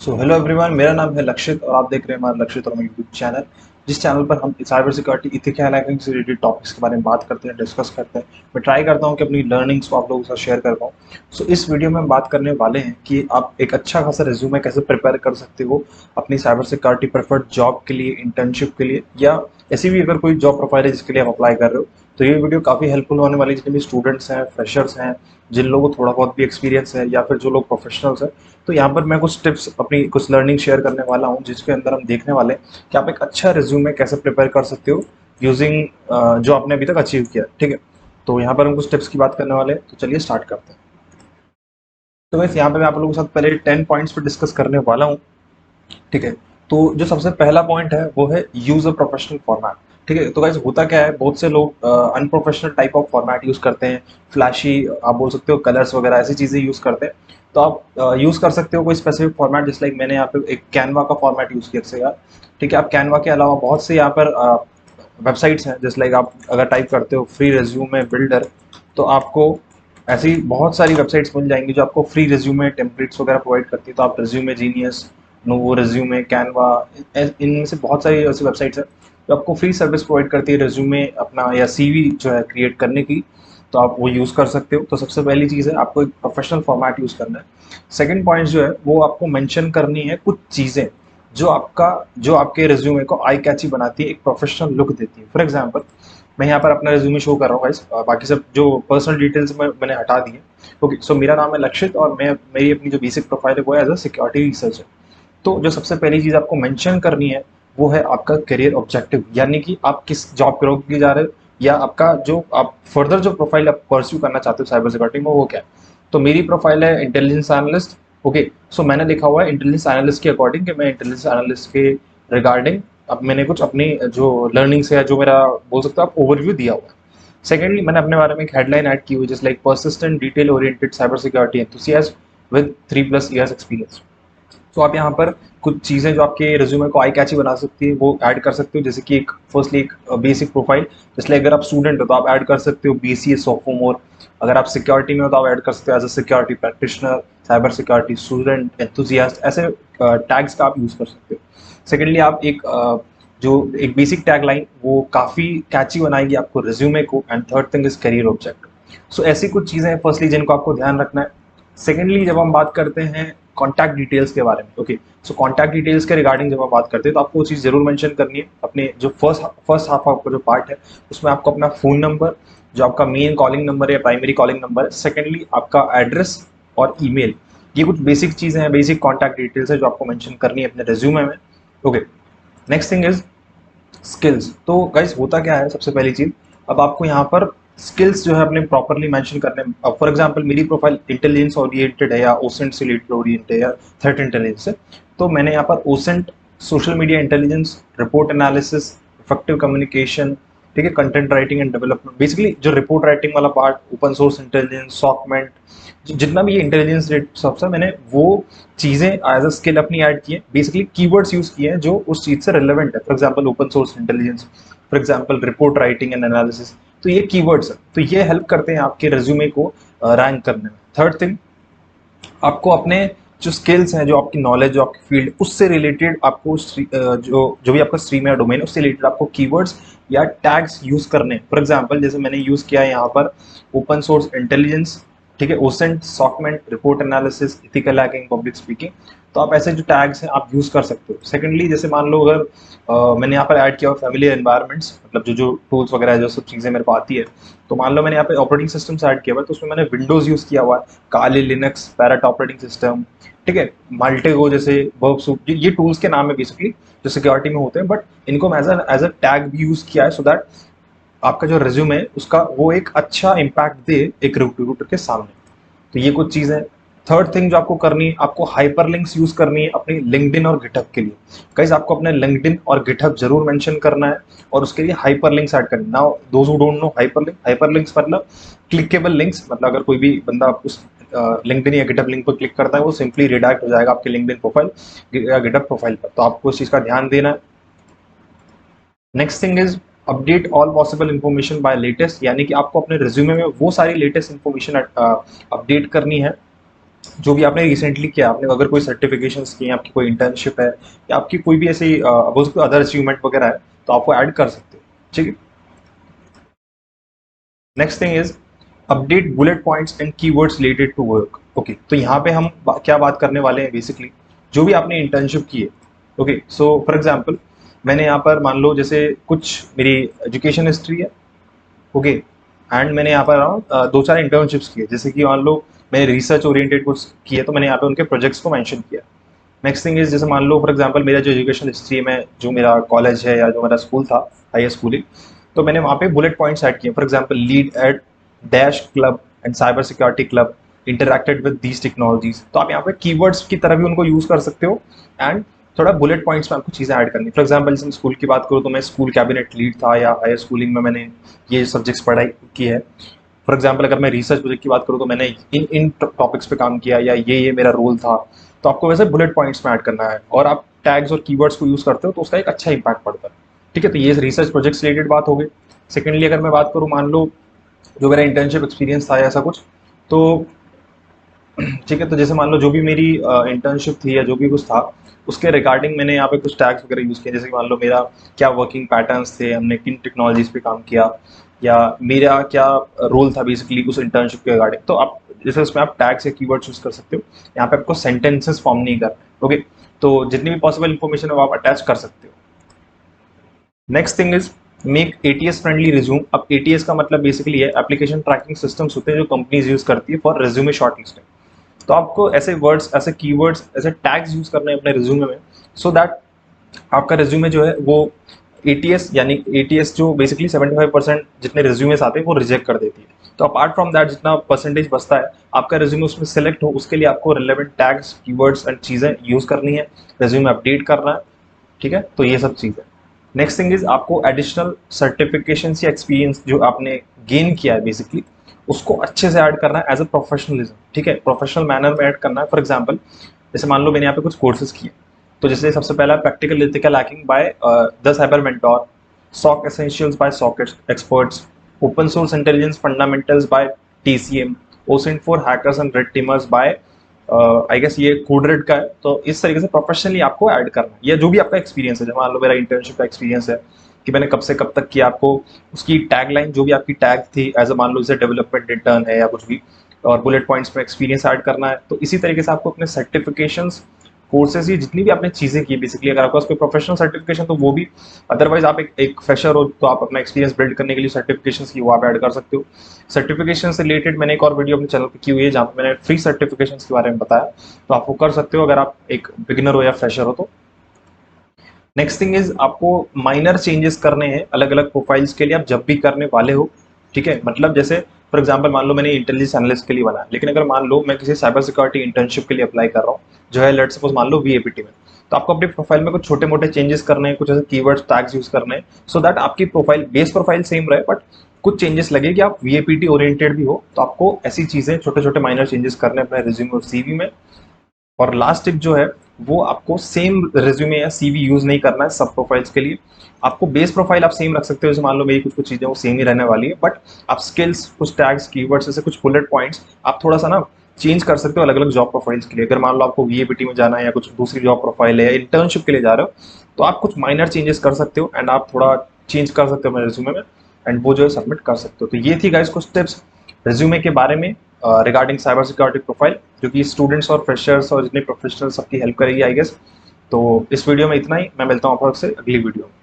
So hello everyone, मेरा नाम है लक्षित और आप देख रहे हैं हमारा लक्षित और यूट्यूब चैनल। जिस चैनल पर हम साइबर सिक्योरिटी इथिकल हैकिंग से रिलेटेड टॉपिक्स के बारे में बात करते हैं, डिस्कस करते हैं। मैं ट्राई करता हूं कि अपनी लर्निंग्स को आप लोगों के साथ शेयर कर पाऊँ। सो इस वीडियो में हम बात करने वाले हैं कि आप एक अच्छा खासा रिज्यूमे कैसे प्रिपेयर कर सकते हो अपनी साइबर सिक्योरिटी प्रेफर्ड जॉब के लिए, इंटर्नशिप के लिए, या ऐसी भी अगर कोई जॉब प्रोफाइल है जिसके लिए आप अप्लाई कर रहे हो। तो ये वीडियो काफ़ी हेल्पफुल होने वाली है जितने भी स्टूडेंट्स हैं, फ्रेशर्स हैं, जिन लोगों को थोड़ा बहुत भी एक्सपीरियंस है, या फिर जो लोग प्रोफेशनल्स हैं। तो यहाँ पर मैं कुछ टिप्स, अपनी कुछ लर्निंग शेयर करने वाला हूँ जिसके अंदर हम देखने वाले हैं कि आप एक अच्छा रिज्यूमे कैसे प्रिपेयर कर सकते हो यूजिंग जो आपने अभी तक अचीव किया। ठीक है, तो यहाँ पर हम कुछ टिप्स की बात करने वाले हैं, तो चलिए स्टार्ट करते हैं। तो वैसे यहाँ पे मैं आप लोगों के साथ पहले 10 पॉइंट्स पे डिस्कस करने वाला हूँ। ठीक है, तो जो सबसे पहला पॉइंट है वो है यूज अ प्रोफेशनल फॉर्मेट। ठीक है, तो गाइस होता क्या है, बहुत से लोग unprofessional type of format use करते हैं, फ्लैशी, आप बोल सकते हो कलर्स वगैरह ऐसी चीजें यूज करते हैं। तो आप यूज कर सकते हो कोई स्पेसिफिक फॉर्मेट, जैसे लाइक मैंने यहाँ पे एक कैनवा का फॉर्मेट यूज किया। ठीक है, आप कैनवा के अलावा बहुत से यहाँ पर वेबसाइट्स हैं, जैसे लाइक आप अगर टाइप करते हो फ्री रिज्यूमे बिल्डर, तो आपको ऐसी बहुत सारी वेबसाइट्स मिल जाएंगी जो आपको फ्री रिज्यूमे टेम्पलेट्स वगैरह प्रोवाइड करती है। तो आप resume genius, novo resume, Canva, इनमें से बहुत सारी ऐसी वेबसाइट्स हैं जो आपको फ्री सर्विस प्रोवाइड करती है रिज्यूमे अपना या सीवी जो है क्रिएट करने की। तो आप वो यूज़ कर सकते हो। तो सबसे पहली चीज़ है, आपको एक प्रोफेशनल फॉर्मेट यूज़ करना है। सेकंड पॉइंट जो है वो आपको मेंशन करनी है कुछ चीज़ें जो आपके रिज्यूमे को आई कैची बनाती है, एक प्रोफेशनल लुक देती है। फॉर एग्जाम्पल, मैं यहाँ पर अपना रिज्यूमे शो कर रहा हूँ गाइस, बाकी सब जो पर्सनल डिटेल्स मैंने हटा दिए। ओके, सो मेरा नाम है लक्षित और मेरी अपनी जो बेसिक प्रोफाइल है वो एज अ सिक्योरिटी रिसर्चर। तो जो सबसे पहली चीज़ आपको मेंशन करनी है वो है आपका करियर ऑब्जेक्टिव, यानी कि आप किस जॉब के जा रहे हो, या आपका जो आप फर्दर जो प्रोफाइल आप परस्यू करना चाहते हो साइबर सिक्योरिटी में, वो क्या है। तो मेरी प्रोफाइल है इंटेलिजेंस एनालिस्ट। ओके, सो मैंने लिखा हुआ है इंटेलिजेंस एनालिस्ट के अकॉर्डिंग कि मैं इंटेलिजेंस एनालिस्ट के रिगार्डिंग अब मैंने कुछ अपनी जो लर्निंग्स है, जो मेरा बोल सकते हो आप ओवरव्यू दिया हुआ है। सेकेंडली, मैंने अपने बारे में एक हेडलाइन ऐड की हुई, just like persistent detail oriented cyber security enthusiast with 3+ years experience. तो आप यहाँ पर कुछ चीज़ें जो आपके रिज्यूमे को आई कैची बना सकती है वो ऐड कर सकते हो, जैसे कि एक फर्स्टली एक बेसिक प्रोफाइल, इसलिए अगर आप स्टूडेंट हो तो आप ऐड कर सकते हो BCA सोफोमोर। अगर आप सिक्योरिटी में हो तो आप ऐड कर सकते हो as a security practitioner, cyber security student, enthusiast, ऐसे टैग्स का आप यूज़ कर सकते हो। सेकेंडली, आप जो एक बेसिक टैग लाइन वो काफ़ी कैची बनाएगी आपको रिज्यूमे को। And third thing is career objective. So ऐसी कुछ चीज़ें हैं फर्स्टली जिनको आपको ध्यान रखना है। सेकेंडली, जब हम बात करते हैं कॉन्टैक्ट डिटेल्स के बारे में, ओके, सो कॉन्टैक्ट डिटेल्स के रिगार्डिंग जब आप बात करते हैं तो आपको वो चीज़ जरूर मेंशन करनी है अपने जो फर्स्ट हाफ आपका जो पार्ट है उसमें आपको अपना फ़ोन नंबर, जो आपका मेन कॉलिंग नंबर है, प्राइमरी कॉलिंग नंबर है, सेकेंडली आपका एड्रेस और ईमेल, ये कुछ बेसिक चीज़ें हैं, बेसिक कॉन्टैक्ट डिटेल्स है जो आपको मेंशन करनी है अपने रिज्यूमे में। Okay, next thing is skills. तो गाइस होता क्या है, सबसे पहली चीज, अब आपको यहाँ पर स्किल्स जो है अपने प्रॉपरली मेंशन करने। अब फॉर एग्जांपल मेरी प्रोफाइल इंटेलिजेंस ओरिएंटेड है या ओसेंट से रिलेटेड ओरिएंटेड है या थ्रेट इंटेलिजेंस है, तो मैंने यहाँ पर OSINT, social media intelligence, report analysis, effective communication, ठीक है, content writing and development, basically जो रिपोर्ट राइटिंग वाला पार्ट, ओपन सोर्स इंटेलिजेंस, सॉकमेंट, जितना भी ये इंटेलिजेंस सब है, मैंने वो चीज़ें एज अ स्किल अपनी ऐड की है। बेसिकली कीवर्ड्स यूज किए हैं जो उस चीज़ से रिलेवेंट है। For example open source intelligence, for example report writing and analysis. तो ये कीवर्ड्स है, तो ये हेल्प करते हैं आपके रिज्यूमे को रैंक करने में। थर्ड थिंग, आपको अपने जो स्किल्स हैं, जो आपकी नॉलेज, जो आपकी फील्ड, उससे रिलेटेड आपको जो जो भी आपका स्ट्रीम है, डोमेन, उससे रिलेटेड आपको कीवर्ड्स या टैग्स यूज करने। फॉर एग्जांपल, जैसे मैंने यूज किया है यहाँ पर ओपन सोर्स इंटेलिजेंस, ठीक है, ओसेंट, सॉकमेंट, report analysis, ethical hacking, public speaking. तो आप ऐसे जो टैग्स हैं आप यूज कर सकते हो। सेकेंडली, जैसे मान लो अगर मैंने यहाँ पर ऐड किया हुआ फैमिली एनवायरमेंट्स, मतलब जो जो टूल्स वगैरह जो सब चीज़ें मेरे को आती है, तो मान लो मैंने यहाँ पे ऑपरेटिंग सिस्टम ऐड किया हुआ है, तो उसमें मैंने विंडोज यूज किया हुआ है, काली लिनक्स, पैरेट ऑपरेटिंग सिस्टम, ठीक है, माल्टेगो जैसे, वर्ब सूट, ये टूल्स के नाम है बेसिकली जो सिक्योरिटी में होते हैं। बट इनको मैं एज अ टैग भी यूज किया है, सो दैट आपका जो रिज्यूमे है उसका वो एक अच्छा इम्पैक्ट दे एक रिक्रूटर के सामने। तो ये कुछ चीज़ है। थर्ड थिंग जो आपको करनी है, आपको हाइपरलिंक्स यूज करनी है अपनी लिंक्डइन और गिटहब के लिए। गाइस, आपको अपने लिंक्डइन और गिटहब जरूर मेंशन करना है और उसके लिए हाइपरलिंक्स ऐड करनी है। Now those who don't know, hyperlinks मतलब क्लिकेबल लिंक्स, मतलब अगर कोई भी बंदा उस लिंक्डइन या गिटहब लिंक पर क्लिक करता है वो सिंपली रिडायरेक्ट हो जाएगा आपके लिंक्डइन प्रोफाइल या गिटहब प्रोफाइल पर। तो आपको उस चीज़ का ध्यान देना है। Next thing is update all possible information bye latest, यानी कि आपको अपने रिज्यूमे में वो सारी लेटेस्ट इन्फॉर्मेशन अपडेट करनी है जो भी आपने रिसेंटली किया, आपने अगर कोई सर्टिफिकेशंस किए, आपकी कोई इंटर्नशिप है या आपकी कोई भी ऐसी अदर अचीवमेंट वगैरह है, तो आपको ऐड कर सकते हो। ठीक है। Next thing is update bullet points and keywords related to work. Okay, तो यहाँ पे हम क्या बात करने वाले हैं, बेसिकली जो भी आपने इंटर्नशिप की है। ओके, सो फॉर एग्जांपल मैंने यहाँ पर मान लो जैसे कुछ मेरी एजुकेशन हिस्ट्री है। ओके, एंड मैंने यहाँ पर दो चार इंटर्नशिप्स किए, जैसे कि मान लो मैंने रिसर्च ओरिएंटेड कुछ किए, तो मैंने यहाँ पे उनके प्रोजेक्ट्स को मेंशन किया। नेक्स्ट थिंग इज जैसे मान लो फॉर एग्जांपल मेरा जो एजुकेशन हिस्ट्री में जो मेरा कॉलेज है या जो मेरा स्कूल था, हायर स्कूलिंग, तो मैंने वहाँ पे बुलेट पॉइंट्स ऐड किए। For example lead at dash club and cyber security club interacted with these technologies. तो आप यहाँ पे कीवर्ड्स की तरह भी उनको यूज कर सकते हो, एंड थोड़ा बुलेट पॉइंट्स में आपको चीज़ें ऐड करनी। फॉर एग्जांपल जैसे स्कूल की बात करूँ तो मैं स्कूल कैबिनेट लीड था, या हायर स्कूलिंग में मैंने ये सब्जेक्ट्स पढ़ाई की है। फॉर एग्जाम्पल अगर मैं रिसर्च प्रोजेक्ट की बात करूँ तो मैंने इन इन टॉपिक्स पे काम किया, या ये मेरा रोल था। तो आपको वैसे बुलेट पॉइंट्स में ऐड करना है, और आप टैग्स और कीवर्ड्स को यूज करते हो तो उसका एक अच्छा इंपैक्ट पड़ता है। ठीक है, तो ये रिसर्च प्रोजेक्ट से रिलेटेड बात हो गई। सेकेंडली अगर मैं बात करूँ, मान लो जो मेरा इंटर्नशिप एक्सपीरियंस था या ऐसा कुछ, तो ठीक है, तो जैसे मान लो जो भी मेरी इंटर्नशिप थी या जो भी कुछ था, उसके रिगार्डिंग मैंने यहाँ पे कुछ टैग्स वगैरह यूज़ किए। जैसे कि मान लो मेरा क्या वर्किंग पैटर्न्स थे, हमने किन टेक्नोलॉजीज पे काम किया, या मेरा क्या रोल था बेसिकली उस इंटर्नशिप के रिगार्डिंग। तो आप जैसे उसमें आप टैग्स या कीवर्ड्स यूज़ कर सकते हो। यहाँ पे आपको सेंटेंसेस फॉर्म नहीं करना। ओके, तो जितनी भी पॉसिबल इन्फॉर्मेशन है वो आप अटैच कर सकते हो। Next thing is make ATS friendly resume. अब एटीएस का मतलब बेसिकली है एप्लीकेशन ट्रैकिंग सिस्टम्स होते हैं जो कंपनीज यूज करती है फॉर रिज्यूमे शॉर्टलिस्टिंग। तो आपको ऐसे वर्ड्स, ऐसे कीवर्ड्स, ऐसे टैग्स यूज करने हैं अपने रिज्यूमे में, सो दैट आपका रिज्यूमे जो है वो एटीएस, यानी एटीएस जो बेसिकली 75% जितने रिज्यूमेस आते हैं वो रिजेक्ट कर देती है। तो अपार्ट फ्रॉम दैट जितना परसेंटेज बचता है आपका रिज्यूमे उसमें सेलेक्ट हो, उसके लिए आपको रिलेवेंट टैग्स, कीवर्ड्स एंड चीज़ें यूज करनी है, रिज्यूमे अपडेट करना है। ठीक है, तो ये सब चीज़ है। नेक्स्ट थिंग इज आपको एडिशनल सर्टिफिकेशन या एक्सपीरियंस जो आपने गेन किया है बेसिकली, उसको अच्छे से ऐड करना है एज अ प्रोफेशनलिज्म। ठीक है, प्रोफेशनल मैनर में ऐड करना है। फॉर एग्जाम्पल जैसे मान लो मैंने यहाँ पे कुछ कोर्सेज किए, तो जैसे सबसे पहला practical ethical hacking by the cyber mentor, SOC essentials by SOC experts, open source intelligence fundamentals by TCM, OSINT for hackers and red teamers by I guess ये कोडरेड का है। तो इस तरीके से प्रोफेशनली आपको ऐड करना है, या जो भी आपका एक्सपीरियंस है। जब मान लो मेरा इंटर्नशिप का एक्सपीरियंस है कि मैंने कब से कब तक किया, आपको उसकी टैगलाइन जो भी आपकी टैग थी एज अ मान लो जैसे डेवलपमेंट इंटर्न है या कुछ भी, और बुलेट पॉइंट्स में एक्सपीरियंस ऐड करना है। तो इसी तरीके से आपको अपने सर्टिफिकेशंस, कोर्सेज, ये जितनी भी आपने चीज़ें की बेसिकली, अगर आपके पास कोई प्रोफेशनल सर्टिफिकेशन तो वो भी, अदरवाइज आप एक फ्रेशर हो तो आप अपना एक्सपीरियंस बिल्ड करने के लिए सर्टिफिकेशंस की वो आप ऐड कर सकते हो। सर्टिफिकेशन से रिलेटेड मैंने एक और वीडियो अपने चैनल पर की हुई है जहाँ पे मैंने फ्री सर्टिफिकेशंस के बारे में बताया, तो आप वो कर सकते हो अगर आप एक बिगिनर हो या फ्रेशर हो तो। नेक्स्ट थिंग इज आपको माइनर चेंजेस करने हैं अलग अलग प्रोफाइल्स के लिए, आप जब भी करने वाले हो। ठीक है, मतलब जैसे फॉर एग्जांपल मान लो मैंने इंटेलिजेंस एनालिस्ट के लिए बनाया, लेकिन अगर मान लो मैं किसी साइबर सिक्योरिटी इंटर्नशिप के लिए अप्लाई कर रहा हूँ जो है लेट्स सपोज मान लो वीएपीटी में, तो आपको अपनी प्रोफाइल में कुछ छोटे मोटे चेंजेस करने हैं, कुछ ऐसे कीवर्ड्स टैग्स यूज करने हैं, सो दैट आपकी प्रोफाइल, बेस प्रोफाइल सेम रहे, बट कुछ चेंजेस लगे कि आप वीएपीटी ओरिएंटेड भी हो, तो आपको ऐसी चीजें छोटे छोटे माइनर चेंजेस करने अपने रिज्यूमे और सीवी में। और लास्ट टिप जो है वो आपको सेम रिज्यूमे या सीवी यूज नहीं करना है सब प्रोफाइल्स के लिए। आपको बेस प्रोफाइल आप सेम रख सकते हो, जैसे मान लो मेरी कुछ कुछ चीजें वो सेम ही रहने वाली है, बट आप स्किल्स, कुछ टैग्स, कीवर्ड्स, ऐसे कुछ बुलेट पॉइंट्स आप थोड़ा सा ना चेंज कर सकते हो अलग अलग जॉब प्रोफाइल्स के लिए। अगर मान लो आपको वीएपीटी में जाना है या कुछ दूसरी जॉब प्रोफाइल है या इंटर्नशिप के लिए जा रहे हो, तो आप कुछ माइनर चेंजेस कर सकते हो, एंड आप थोड़ा चेंज कर सकते हो मेरे रिज्यूमे में, एंड वो जो है सबमिट कर सकते हो। तो ये थी गाइस कुछ टिप्स रिज्यूमे के बारे में रिगार्डिंग साइबर सिक्योरिटी प्रोफाइल, जो कि स्टूडेंट्स और फ्रेशर्स और जितने प्रोफेशनल सबकी हेल्प करेगी आई गेस। तो इस वीडियो में इतना ही, मैं मिलता हूँ आपसे अगली वीडियो में।